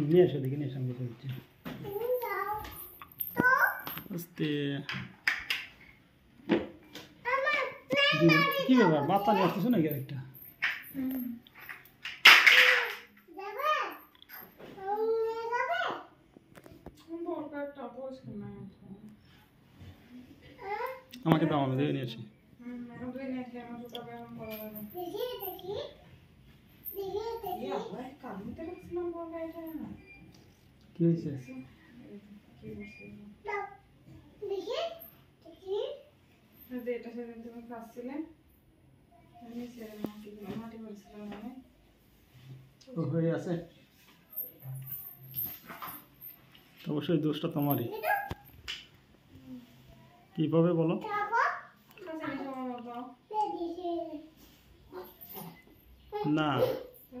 নিয়ে এসো দেখি নিয়ে সঙ্গে চলছে আস্তে কি ব্যাপার বাচ্চা নিয়ে আসতেছো নাকি আরেকটা আমাকে দাও আমি দেখে নিয়েছি কি হয়েছে এটা সেদিন তুমি খাচ্ছিলে আমি মাটি করেছিলাম মানে হয়ে আছে অবশ্যই দোষটা তোমারই কিভাবে বলো না